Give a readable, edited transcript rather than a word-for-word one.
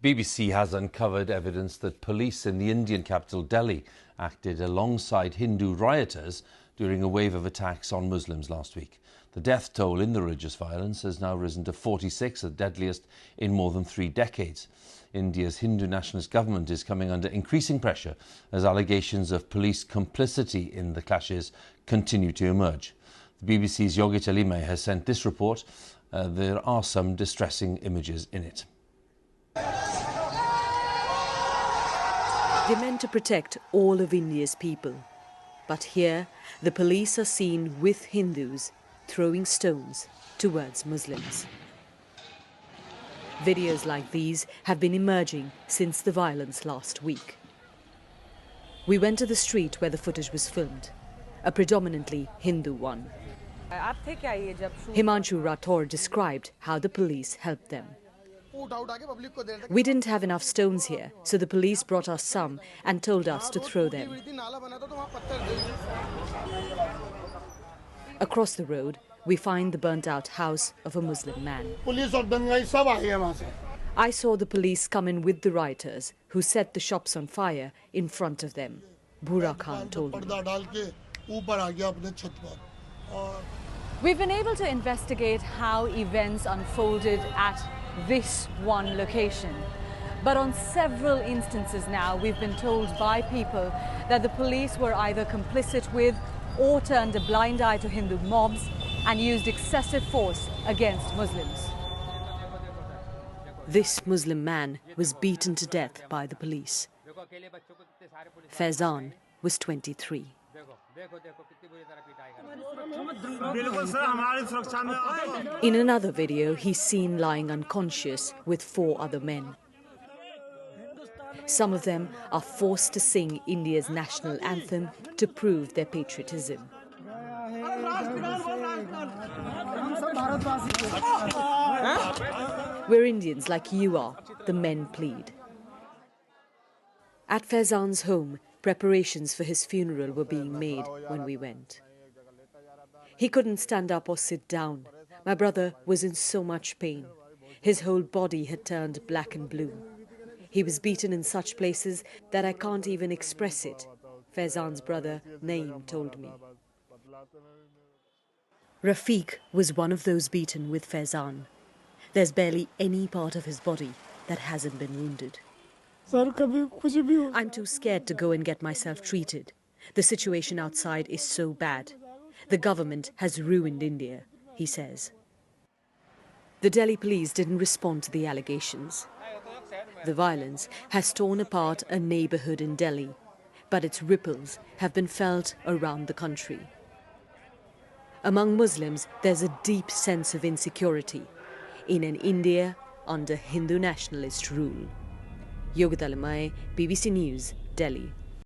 BBC has uncovered evidence that police in the Indian capital Delhi acted alongside Hindu rioters during a wave of attacks on Muslims last week. The death toll in the religious violence has now risen to 46, the deadliest in more than 3 decades. India's Hindu nationalist government is coming under increasing pressure as allegations of police complicity in the clashes continue to emerge. The BBC's Yogit Alime has sent this report. There are some distressing images in it. They're meant to protect all of India's people. But here, the police are seen with Hindus throwing stones towards Muslims. Videos like these have been emerging since the violence last week. We went to the street where the footage was filmed, a predominantly Hindu one. Himanshu Rathore described how the police helped them. We didn't have enough stones here, so the police brought us some and told us to throw them. Across the road, we find the burnt-out house of a Muslim man. I saw the police come in with the rioters, who set the shops on fire in front of them. Bhura Khan told me. We've been able to investigate how events unfolded at this one location. But on several instances now, we've been told by people that the police were either complicit with or turned a blind eye to Hindu mobs and used excessive force against Muslims. This Muslim man was beaten to death by the police. Faizan was 23. In another video, he's seen lying unconscious with 4 other men. Some of them are forced to sing India's national anthem to prove their patriotism. We're Indians like you are, the men plead. At Faizan's home, preparations for his funeral were being made when we went. He couldn't stand up or sit down. My brother was in so much pain. His whole body had turned black and blue. He was beaten in such places that I can't even express it, Faizan's brother Naeem told me. Rafiq was one of those beaten with Faizan. There's barely any part of his body that hasn't been wounded. I'm too scared to go and get myself treated. The situation outside is so bad. The government has ruined India, he says. The Delhi police didn't respond to the allegations. The violence has torn apart a neighborhood in Delhi, but its ripples have been felt around the country. Among Muslims, there's a deep sense of insecurity in an India under Hindu nationalist rule. Yogit Alime, BBC News, Delhi.